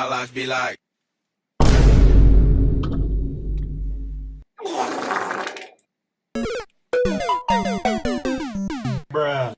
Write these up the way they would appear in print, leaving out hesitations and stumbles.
my life be like. Bruh.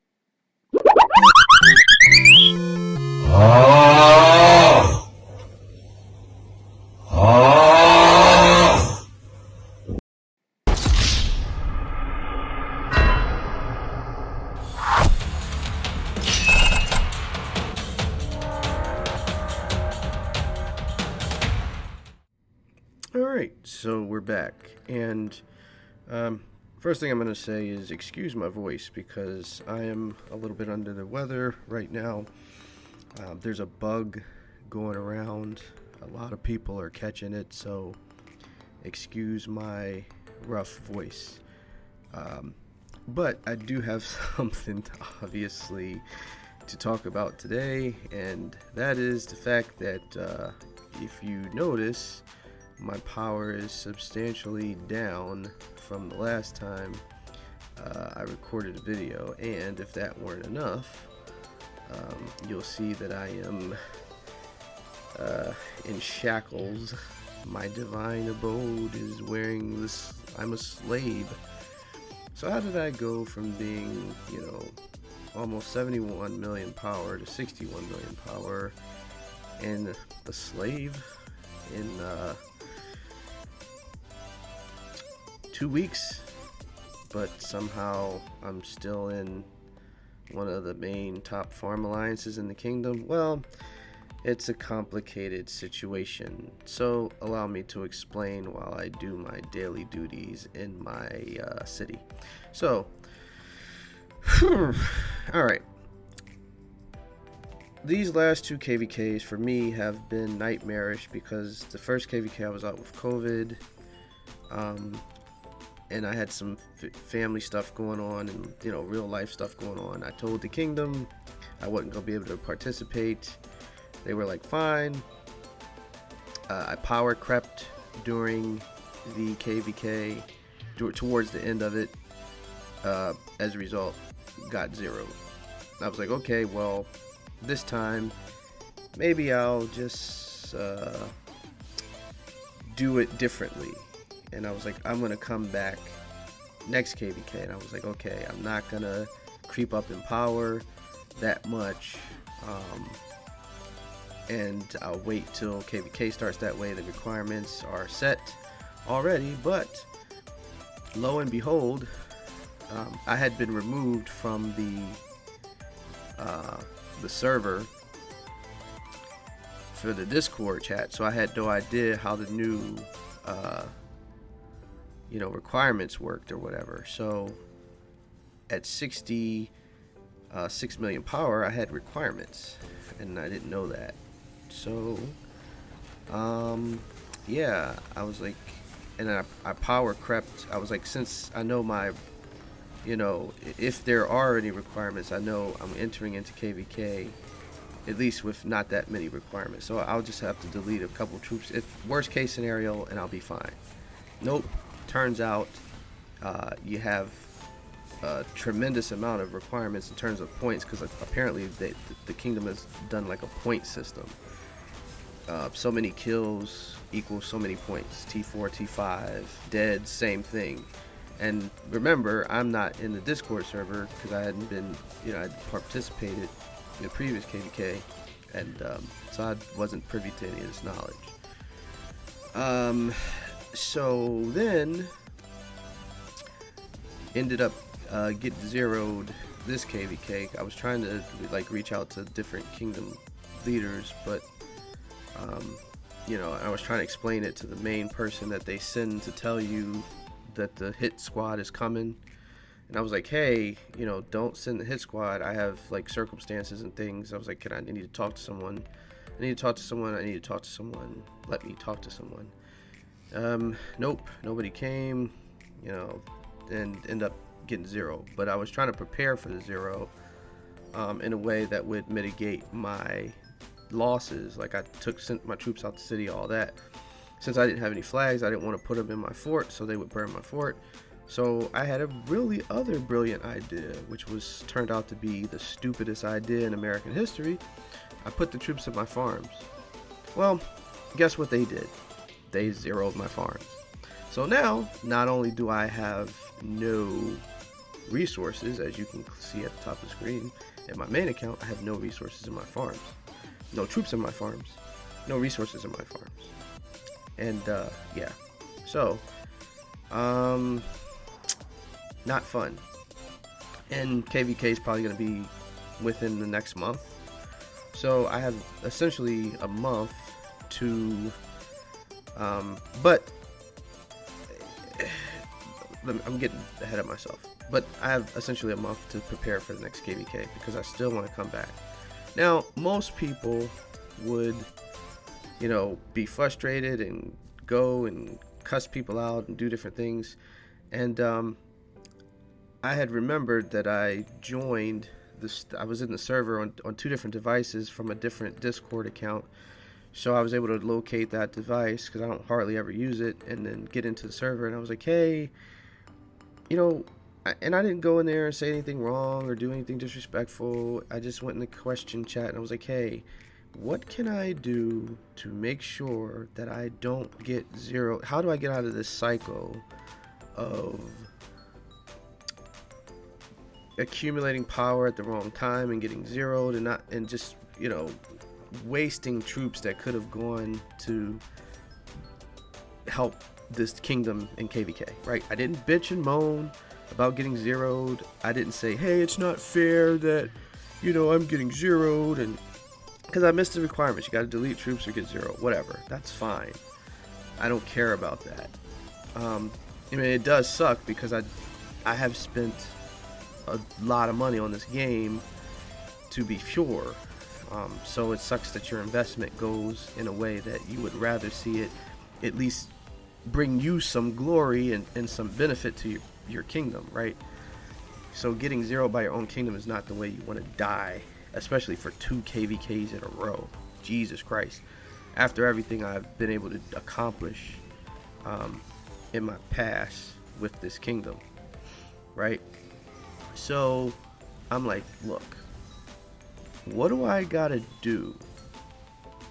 Alright, so we're back, and first thing I'm going to say is excuse my voice because I am a little bit under the weather right now. There's a bug going around, a lot of people are catching it, so excuse my rough voice. But I do have something obviously to talk about today, and that is the fact that if you notice, my power is substantially down from the last time I recorded a video, and if that weren't enough, you'll see that I am in shackles. My divine abode is wearing this. I'm a slave. So how did I go from being, almost 71 million power to 61 million power and a slave in 2 weeks, but somehow I'm still in one of the main top farm alliances in the kingdom? Well, it's a complicated situation, so allow me to explain while I do my daily duties in my city. So, alright. These last two KVKs for me have been nightmarish because the first KVK I was out with COVID, and I had some family stuff going on and real life stuff going on. I told the kingdom I wasn't going to be able to participate. They were like, fine. I power crept during the KVK towards the end of it. As a result, got zeroed. I was like, okay, well, this time maybe I'll just do it differently. And I was like, I'm gonna come back next KVK, and I was like, okay, I'm not gonna creep up in power that much, and I'll wait till KVK starts. That way the requirements are set already. But lo and behold, I had been removed from the server for the Discord chat, so I had no idea how the new requirements worked or whatever. So at 66 million power, I had requirements, and I didn't know that. So yeah, I was like, and then I power crept. I was like, since I know my, if there are any requirements, I know I'm entering into KVK at least with not that many requirements, so I'll just have to delete a couple troops if worst case scenario, and I'll be fine. Nope. Turns out you have a tremendous amount of requirements in terms of points, because apparently the kingdom has done like a point system. So many kills equals so many points. T4, T5, dead, same thing. And remember, I'm not in the Discord server because I hadn't been, I participated in the previous KVK, and so I wasn't privy to any of this knowledge. So then ended up getting zeroed this KVK. I was trying to reach out to different kingdom leaders, but I was trying to explain it to the main person that they send to tell you that the hit squad is coming. And I was like, hey, don't send the hit squad. I have circumstances and things. I was like, I need to talk to someone. I need to talk to someone. Let me talk to someone. Nope, nobody came, and end up getting zero. But I was trying to prepare for the zero in a way that would mitigate my losses. Like I sent my troops out the city, all that. Since I didn't have any flags, I didn't want to put them in my fort, so they would burn my fort. So I had a really other brilliant idea, which turned out to be the stupidest idea in American history. I put the troops in my farms. Well, guess what they did? They zeroed my farms. So now, not only do I have no resources, as you can see at the top of the screen, in my main account, I have no resources in my farms. No troops in my farms. No resources in my farms. And, yeah. So, not fun. And KVK is probably going to be within the next month. So I have essentially a month to, but I'm getting ahead of myself. But I have essentially a month to prepare for the next KVK because I still want to come back. Now, most people would, you know, be frustrated and go and cuss people out and do different things. And I had remembered that I joined this. I was in the server on 2 different devices from a different Discord account. So I was able to locate that device because I don't hardly ever use it, and then get into the server. And I was like, hey, you know, and I didn't go in there and say anything wrong or do anything disrespectful. I just went in the question chat and I was like, hey, what can I do to make sure that I don't get zero? How do I get out of this cycle of accumulating power at the wrong time and getting zeroed and just, you know, wasting troops that could have gone to help this kingdom in KVK, right? I didn't bitch and moan about getting zeroed. I didn't say, hey, it's not fair that, you know, I'm getting zeroed, and because I missed the requirements. You got to delete troops or get zero, whatever. That's fine. I don't care about that. I mean, it does suck because I have spent a lot of money on this game, to be sure. So it sucks that your investment goes in a way that you would rather see it at least bring you some glory and some benefit to your kingdom, right? So getting zeroed by your own kingdom is not the way you want to die, especially for 2 KVKs in a row. Jesus Christ. After everything I've been able to accomplish in my past with this kingdom, right? So I'm like, look, what do I gotta do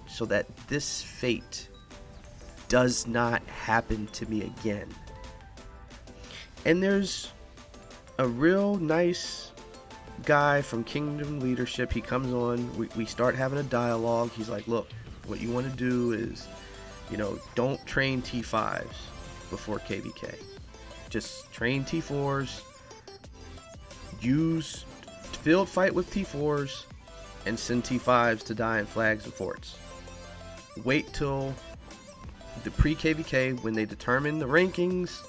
so that this fate does not happen to me again? And there's a real nice guy from Kingdom Leadership. He comes on, we start having a dialogue. He's like, look, what you want to do is, you know, don't train T5s before KVK. Just train T4s, use field fight with T4s, and send T5s to die in flags and forts. Wait till the pre-KVK, when they determine the rankings,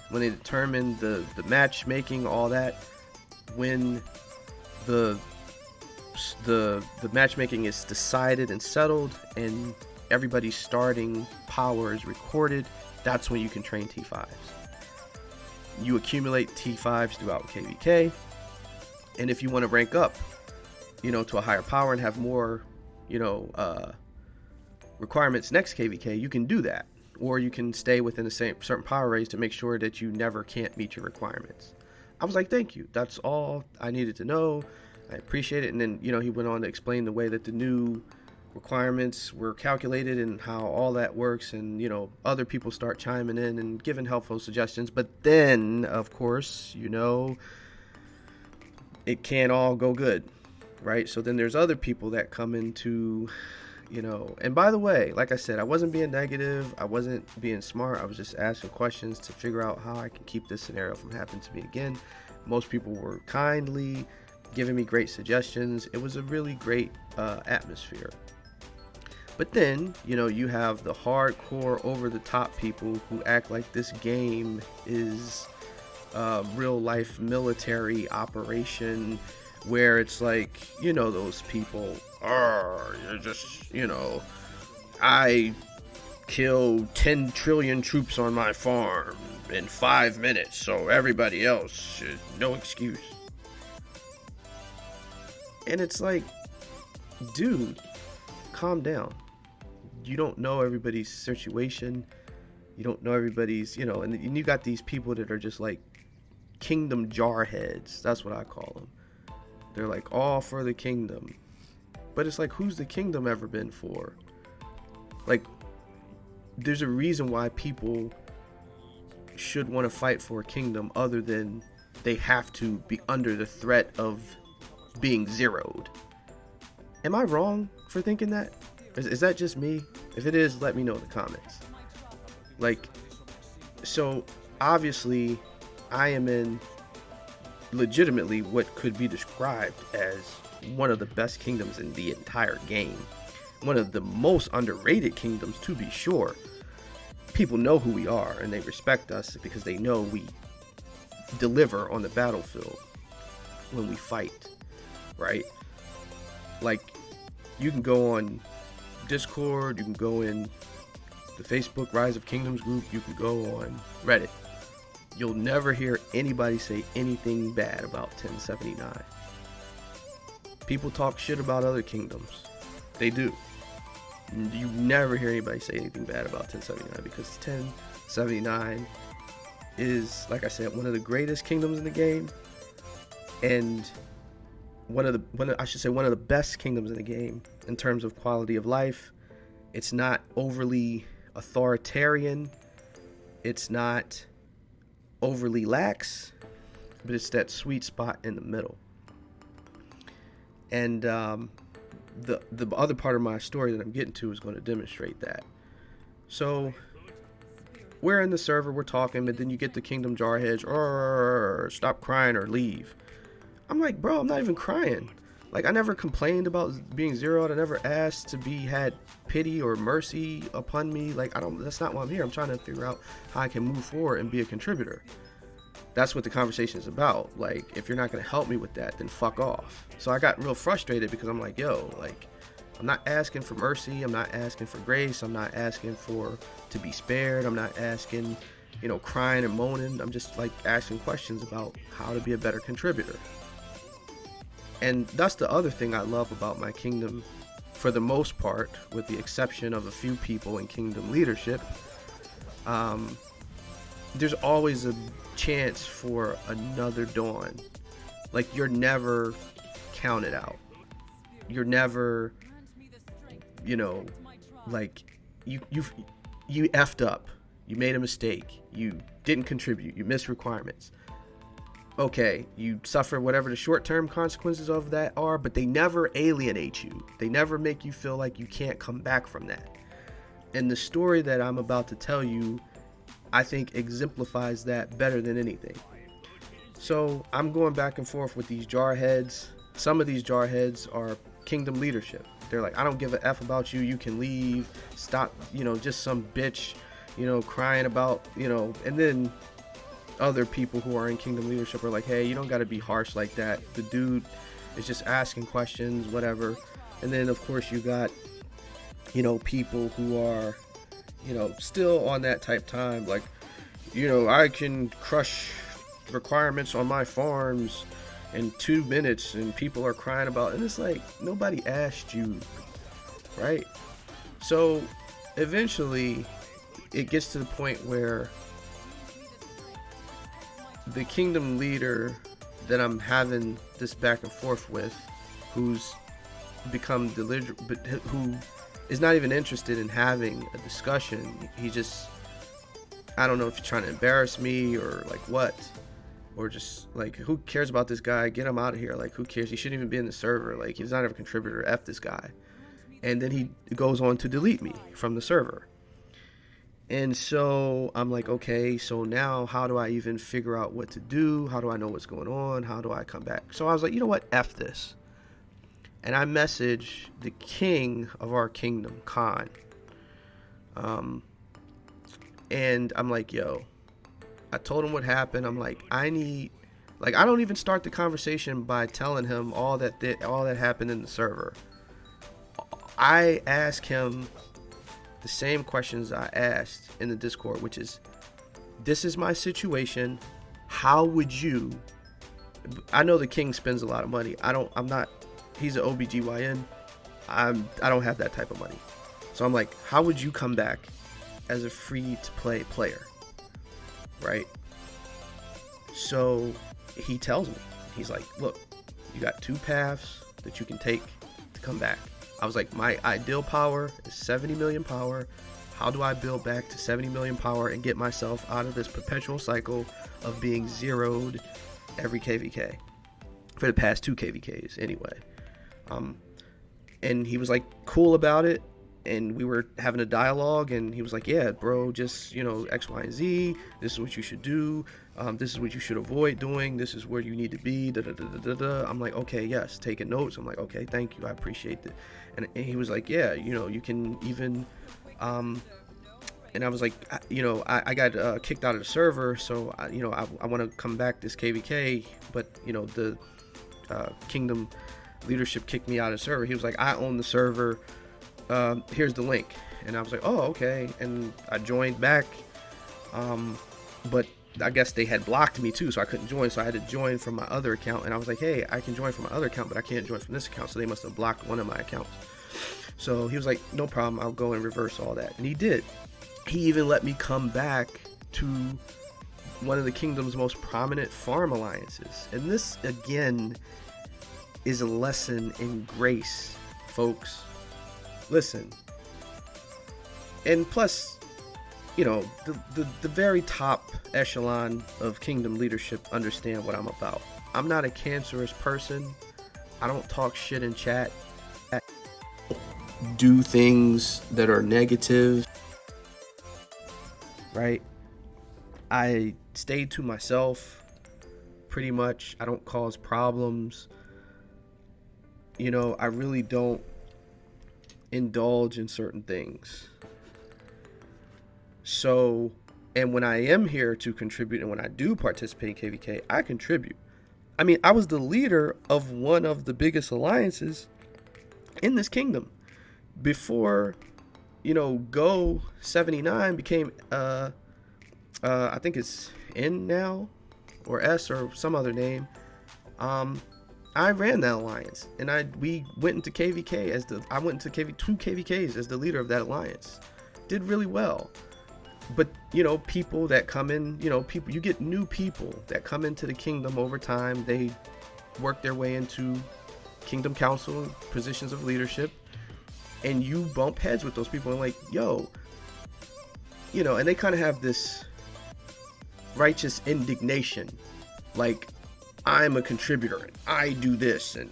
when they determine the matchmaking, all that, when the matchmaking is decided and settled and everybody's starting power is recorded, that's when you can train T5s. You accumulate T5s throughout KVK, and if you want to rank up, you know, to a higher power and have more, you know, requirements next KVK, you can do that. Or you can stay within the same certain power raise to make sure that you never can't meet your requirements. I was like, thank you. That's all I needed to know. I appreciate it. And then, you know, he went on to explain the way that the new requirements were calculated and how all that works. And, you know, other people start chiming in and giving helpful suggestions. But then, of course, you know, it can't all go good, right? So then there's other people that come into, you know, and by the way, like I said, I wasn't being negative. I wasn't being smart. I was just asking questions to figure out how I can keep this scenario from happening to me again. Most people were kindly giving me great suggestions. It was a really great atmosphere. But then, you know, you have the hardcore over-the-top people who act like this game is a real-life military operation, where it's like, you know, those people are, you're just, you know, I kill 10 trillion troops on my farm in 5 minutes, so everybody else should, no excuse. And it's like, dude, calm down. You don't know everybody's situation. You don't know everybody's, you know, and you got these people that are just like kingdom jarheads. That's what I call them. They're like all for the kingdom. But it's like, who's the kingdom ever been for? Like, there's a reason why people should want to fight for a kingdom other than they have to be under the threat of being zeroed. Am I wrong for thinking that? Is that just me? If it is, let me know in the comments. Like, so obviously I am in legitimately what could be described as one of the best kingdoms in the entire game. One of the most underrated kingdoms, to be sure. People know who we are and they respect us because they know we deliver on the battlefield when we fight, right? Like, you can go on Discord, you can go in the Facebook Rise of Kingdoms group, you can go on Reddit. You'll never hear anybody say anything bad about 1079. People talk shit about other kingdoms. They do. You never hear anybody say anything bad about 1079 because 1079 is, like I said, one of the greatest kingdoms in the game, and one of the best kingdoms in the game in terms of quality of life. It's not overly authoritarian. It's not overly lax, but it's that sweet spot in the middle. And the other part of my story that I'm getting to is going to demonstrate that. So we're in the server, we're talking, but then you get the Kingdom Jarheads, or stop crying or leave. I'm like, bro, I'm not even crying. Like, I never complained about being zeroed. I never asked to be had pity or mercy upon me. Like, that's not why I'm here. I'm trying to figure out how I can move forward and be a contributor. That's what the conversation is about. Like, if you're not going to help me with that, then fuck off. So I got real frustrated because I'm like, yo, like, I'm not asking for mercy. I'm not asking for grace. I'm not asking to be spared. I'm not asking, crying and moaning. I'm just like asking questions about how to be a better contributor. And that's the other thing I love about my kingdom, for the most part, with the exception of a few people in kingdom leadership. There's always a chance for another dawn. Like, you're never counted out. You're never, like, you effed up. You made a mistake. You didn't contribute. You missed requirements. Okay, you suffer whatever the short-term consequences of that are, but they never alienate you. They never make you feel like you can't come back from that. And the story that I'm about to tell you, I think, exemplifies that better than anything. So I'm going back and forth with these jarheads. Some of these jarheads are kingdom leadership. They're like, I don't give a F about you. You can leave. Stop, just some bitch, crying about, and then other people who are in kingdom leadership are like, hey, you don't got to be harsh like that. The dude is just asking questions, whatever. And then, of course, you got, people who are, still on that type time. Like, I can crush requirements on my farms in 2 minutes, and people are crying about it. And it's like, nobody asked you, right? So eventually it gets to the point where the kingdom leader that I'm having this back and forth with, who's become but who is not even interested in having a discussion. He just, I don't know if he's trying to embarrass me or like what, or just like, who cares about this guy? Get him out of here. Like, who cares? He shouldn't even be in the server. Like, he's not a contributor. F this guy. And then he goes on to delete me from the server. And so I'm like, okay, so now how do I even figure out what to do? How do I know what's going on? How do I come back? So I was like, you know what? F this. And I message the king of our kingdom, Khan. And I'm like, yo, I told him what happened. I'm like, I don't even start the conversation by telling him all that happened in the server. I ask him the same questions I asked in the Discord, which is, this is my situation. How would you, I know the king spends a lot of money. He's an OBGYN. I don't have that type of money. So I'm like, how would you come back as a free to play player? Right? So he tells me, he's like, look, you got 2 paths that you can take to come back. I was like, my ideal power is 70 million power. How do I build back to 70 million power and get myself out of this perpetual cycle of being zeroed every KVK for the past 2 KVKs anyway? And he was like cool about it, and we were having a dialogue, and he was like, yeah, bro, just, you know, X, Y, and Z, this is what you should do, this is what you should avoid doing, this is where you need to be, da, da, da, da, da. I'm like, okay, yes, taking notes. I'm like, okay, thank you, I appreciate it. And he was like, yeah, you know, you can even and I was like, you know, I got kicked out of the server, so you know, I want to come back this KVK, but you know, the Kingdom leadership kicked me out of the server. He was like, I own the server, here's the link. And I was like, oh, okay. And I joined back, but I guess they had blocked me too, so I couldn't join, so I had to join from my other account. And I was like, hey, I can join from my other account, but I can't join from this account, so they must have blocked one of my accounts. So he was like, no problem, I'll go and reverse all that. And he did. He even let me come back to one of the kingdom's most prominent farm alliances. And this, again, is a lesson in grace, folks. Listen. And plus, you know, the very top echelon of kingdom leadership understand what I'm about. I'm not a cancerous person. I don't talk shit in chat. Do things that are negative. Right? I stay to myself pretty much. I don't cause problems. You know, I really don't indulge in certain things. So, and when I am here to contribute, and when I do participate in KVK, I contribute. I mean, I was the leader of one of the biggest alliances in this kingdom before, you know, 𝐁79 became I think it's N now, or S, or some other name. I ran that alliance, and we went into KVK as I went into two KVKs as the leader of that alliance. Did really well. But, you know, people that come in, you know, you get new people that come into the kingdom over time. They work their way into kingdom council positions of leadership, and you bump heads with those people and like, yo, you know, and they kind of have this righteous indignation, like, I'm a contributor and I do this, and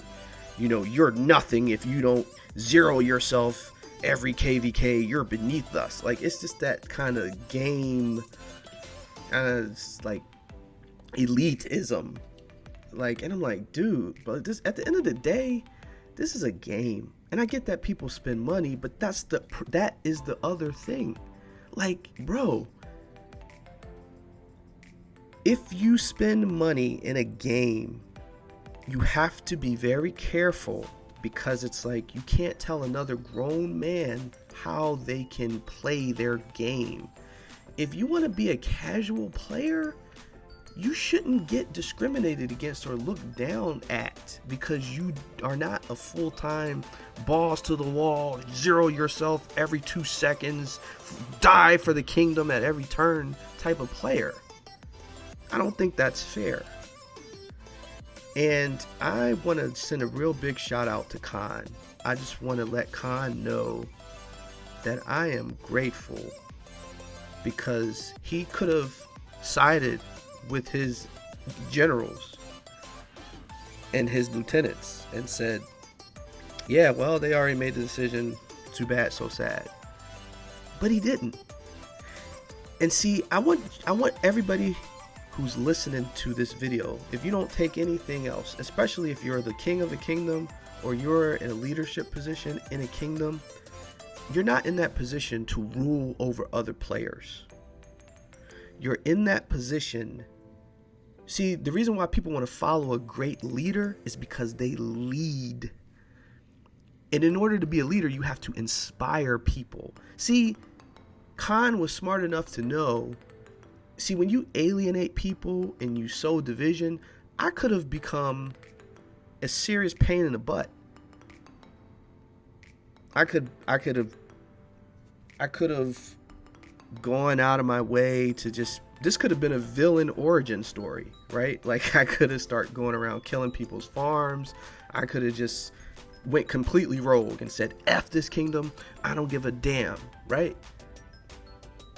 you know, you're nothing if you don't zero yourself every KVK, you're beneath us. Like, it's just that kind of game, like elitism, like. And I'm like, dude, but this, at the end of the day, this is a game. And I get that people spend money, but that is the other thing. Like, bro, if you spend money in a game, you have to be very careful, because it's like, you can't tell another grown man how they can play their game. If you want to be a casual player, you shouldn't get discriminated against or looked down at because you are not a full-time balls to the wall, zero yourself every 2 seconds, die for the kingdom at every turn type of player. I don't think that's fair. And I want to send a real big shout out to Khan. I just want to let Khan know that I am grateful, because he could have sided with his generals and his lieutenants and said, yeah, well, they already made the decision, too bad, so sad. But he didn't. And see, I want everybody who's listening to this video, if you don't take anything else, especially if you're the king of a kingdom or you're in a leadership position in a kingdom, you're not in that position to rule over other players. You're in that position. See, the reason why people want to follow a great leader is because they lead. And in order to be a leader, you have to inspire people. See, Khan was smart enough to know, see, when you alienate people and you sow division, I could have become a serious pain in the butt. I could have gone out of my way to just, this could have been a villain origin story, right? Like, I could have started going around killing people's farms. I could have just, went completely rogue and said, F this kingdom, I don't give a damn, right?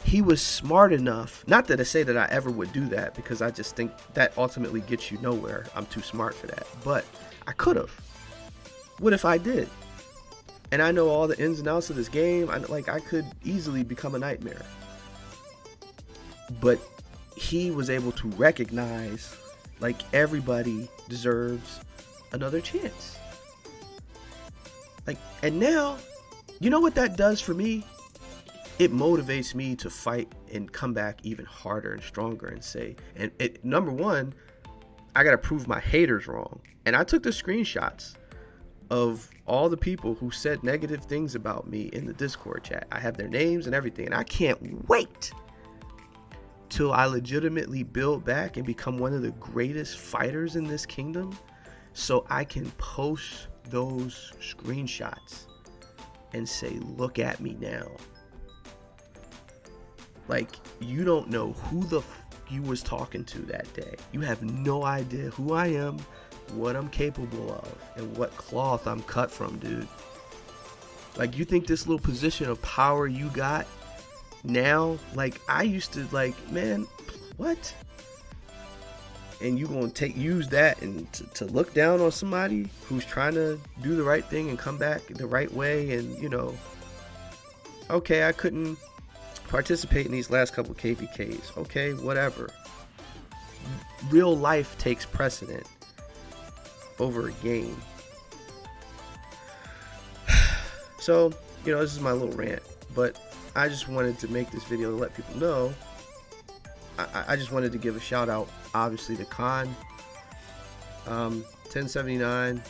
He was smart enough, not that I say that I ever would do that, because I just think that ultimately gets you nowhere. I'm too smart for that, but I could have. What if I did? And I know all the ins and outs of this game. I could easily become a nightmare. But he was able to recognize, like, everybody deserves another chance. Like, and now, you know what that does for me? It motivates me to fight and come back even harder and stronger and say, and number one, I got to prove my haters wrong. And I took the screenshots of all the people who said negative things about me in the Discord chat. I have their names and everything, and I can't wait till I legitimately build back and become one of the greatest fighters in this kingdom, so I can post those screenshots and say, look at me now. Like, you don't know who the you was talking to that day. You have no idea who I am, what I'm capable of, and what cloth I'm cut from, dude. Like, you think this little position of power you got now, like, I used to, like, man, what? And you gonna use that and to look down on somebody who's trying to do the right thing and come back the right way, and, you know, okay, I couldn't participate in these last couple KVKs. Okay, whatever. Real life takes precedent over a game. So, you know, this is my little rant, but I just wanted to make this video to let people know. I just wanted to give a shout out, obviously, to Khan. 1079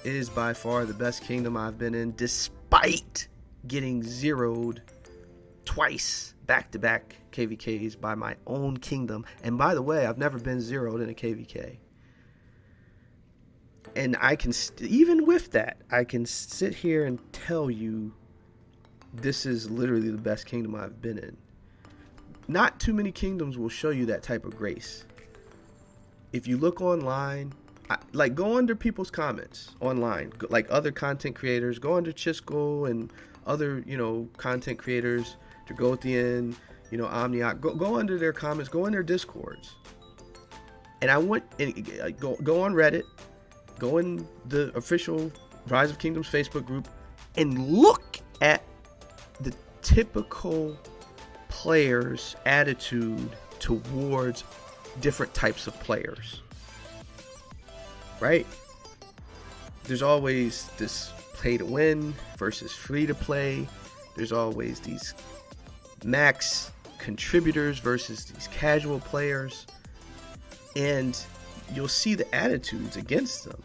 is by far the best kingdom I've been in, despite getting zeroed twice back-to-back KVKs by my own kingdom. And by the way, I've never been zeroed in a KVK. And I can, even with that, I can sit here and tell you this is literally the best kingdom I've been in. Not too many kingdoms will show you that type of grace. If you look online, like, go under people's comments online, like other content creators, go under Chisco and other, you know, content creators, to go at the end, you know, 𝐊𝐈𝐍𝐆𝐃𝐎𝐌, go under their comments, go in their Discords, and I want, and go on Reddit, go in the official Rise of Kingdoms Facebook group, and look at the typical players' attitude towards different types of players, right? There's always this play to win versus free to play. There's always these max contributors versus these casual players, and you'll see the attitudes against them.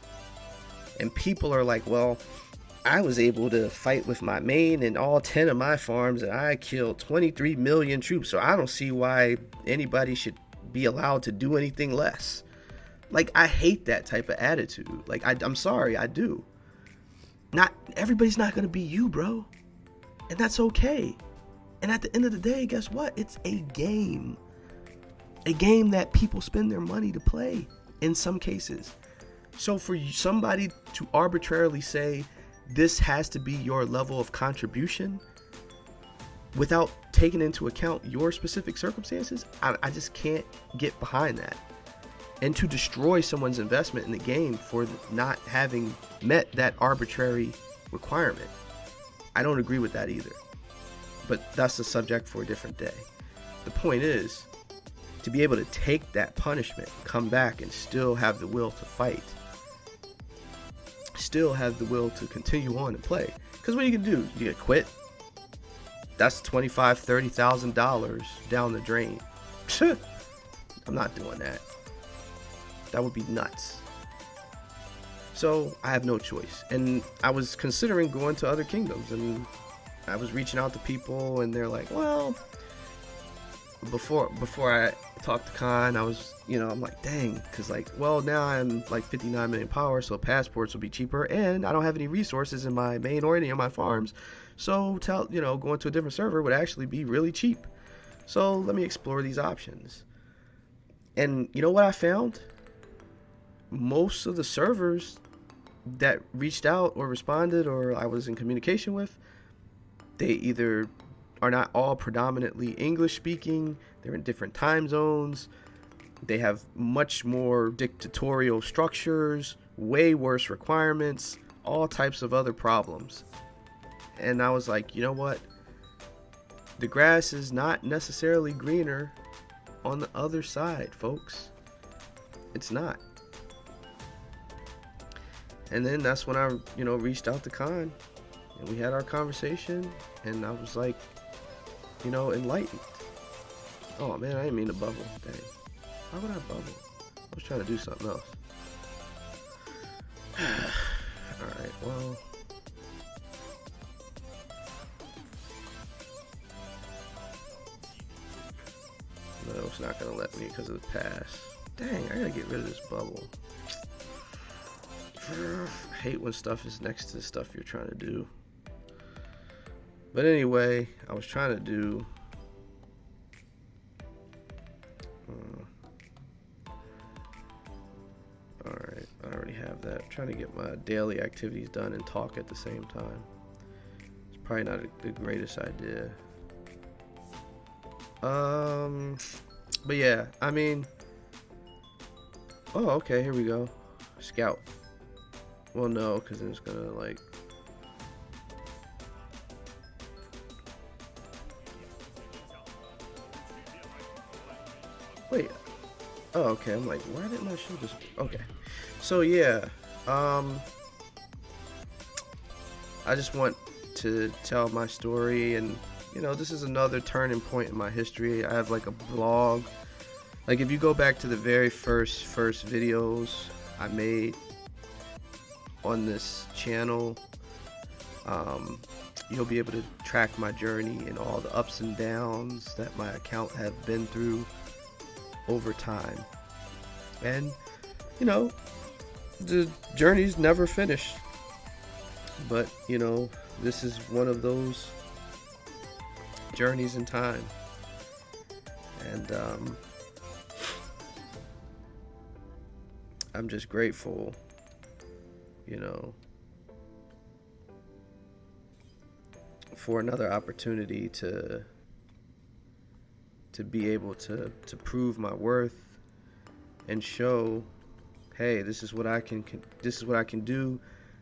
And people are like, well, I was able to fight with my main and all 10 of my farms, and I killed 23 million troops, so I don't see why anybody should be allowed to do anything less. Like, I hate that type of attitude. Like, I'm sorry, I do. Not everybody's not gonna be you, bro, and that's okay. And at the end of the day, guess what? It's a game that people spend their money to play in some cases. So for somebody to arbitrarily say this has to be your level of contribution without taking into account your specific circumstances, I just can't get behind that. And to destroy someone's investment in the game for not having met that arbitrary requirement, I don't agree with that either. But that's a subject for a different day. The point is, to be able to take that punishment, come back, and still have the will to fight, still have the will to continue on and play. Because what you can do, you can quit. That's $25,000, $30,000 down the drain. I'm not doing that. That would be nuts. So I have no choice. And I was considering going to other kingdoms, and I was reaching out to people, and they're like, well, before I talked to Khan, I was, you know, I'm like, dang, because, like, well, now I'm like 59 million power, so passports will be cheaper, and I don't have any resources in my main or any of my farms, so going to a different server would actually be really cheap. So let me explore these options. And you know what I found? Most of the servers that reached out or responded or I was in communication with, they either are not all predominantly English speaking, they're in different time zones, they have much more dictatorial structures, way worse requirements, all types of other problems. And I was like, you know what? The grass is not necessarily greener on the other side, folks. It's not. And then that's when I, reached out to Khan and we had our conversation and I was like, enlightened. Oh man, I didn't mean to bubble. Dang. How would I bubble? I was trying to do something else. Alright, well. No, it's not gonna let me because of the pass. Dang, I gotta get rid of this bubble. I hate when stuff is next to stuff you're trying to do. But anyway, I was trying to do alright, I already have that. I'm trying to get my daily activities done and talk at the same time. It's probably not the greatest idea. But yeah, I mean, oh, okay, here we go. Scout. Well, no, because then it's gonna like. Wait. Oh, okay. I'm like, why didn't I show this? Okay. So yeah, I just want to tell my story, and this is another turning point in my history. I have like a blog. Like if you go back to the very first videos I made on this channel, you'll be able to track my journey and all the ups and downs that my account have been through over time. And the journey's never finished, but this is one of those journeys in time. And I'm just grateful, for another opportunity to be able to prove my worth and show, hey, this is what I can do,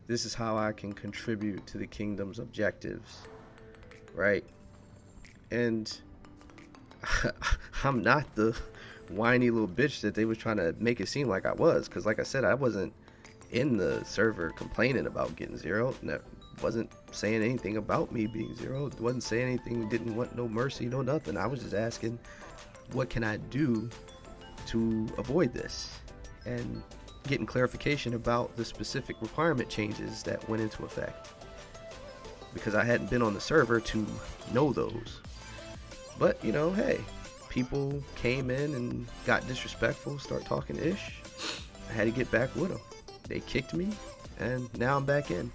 this is how I can contribute to the kingdom's objectives, right? And I'm not the whiny little bitch that they was trying to make it seem like I was, because like I said, I wasn't in the server complaining about getting zeroed, and that wasn't saying anything about me being zeroed, wasn't saying anything, didn't want no mercy, no nothing. I was just asking, what can I do to avoid this, and getting clarification about the specific requirement changes that went into effect, because I hadn't been on the server to know those. But hey, people came in and got disrespectful, start talking ish. I had to get back with them. They kicked me, and now I'm back in.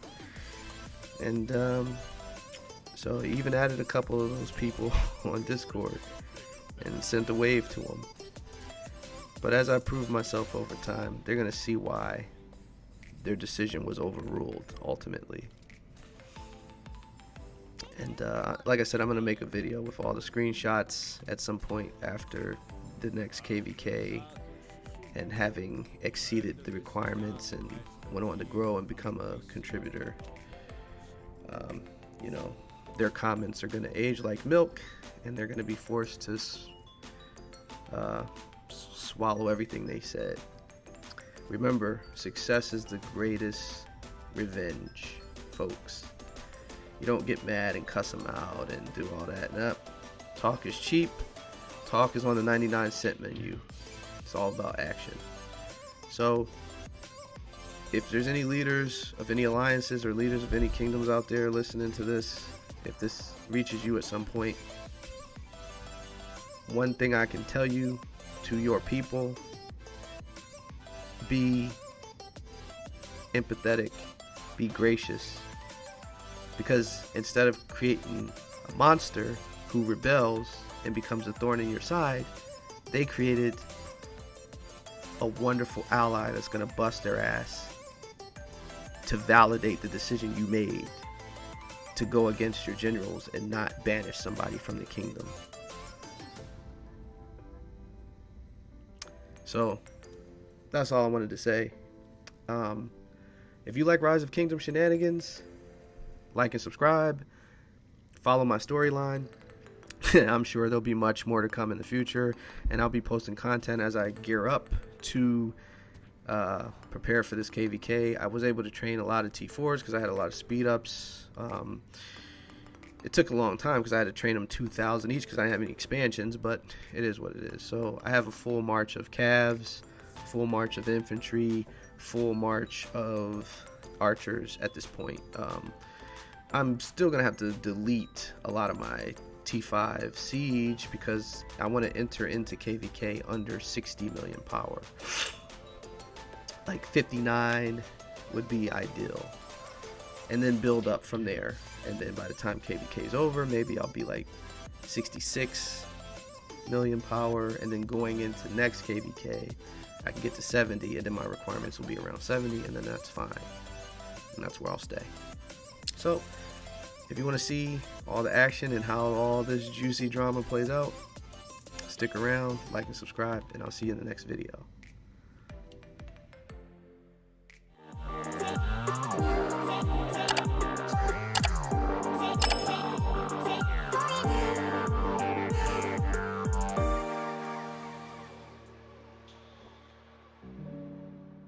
And so I even added a couple of those people on Discord and sent a wave to them. But as I proved myself over time, they're gonna see why their decision was overruled ultimately. And like I said, I'm gonna make a video with all the screenshots at some point after the next KVK, and having exceeded the requirements and went on to grow and become a contributor. Their comments are going to age like milk, and they're going to be forced to swallow everything they said. Remember, success is the greatest revenge, folks. You don't get mad and cuss them out and do all that. Nope. Talk is cheap. Talk is on the 99-cent menu. It's all about action. So if there's any leaders of any alliances or leaders of any kingdoms out there listening to this, if this reaches you at some point, one thing I can tell you to your people: be empathetic, be gracious, because instead of creating a monster who rebels and becomes a thorn in your side, they created a wonderful ally that's going to bust their ass to validate the decision you made to go against your generals and not banish somebody from the kingdom. So that's all I wanted to say. If you like Rise of Kingdom shenanigans, like and subscribe. Follow my storyline. I'm sure there'll be much more to come in the future, and I'll be posting content as I gear up to prepare for this KVK. I was able to train a lot of T4s because I had a lot of speed ups. It took a long time because I had to train them 2,000 each because I didn't have any expansions, but it is what it is. So I have a full march of calves, full march of infantry, full march of archers at this point. I'm still gonna have to delete a lot of my T5 siege because I want to enter into KVK under 60 million power. Like 59 would be ideal, and then build up from there. And then by the time KVK is over, maybe I'll be like 66 million power, and then going into next KVK I can get to 70, and then my requirements will be around 70, and then that's fine, and that's where I'll stay. So if you want to see all the action and how all this juicy drama plays out, stick around, like and subscribe, and I'll see you in the next video.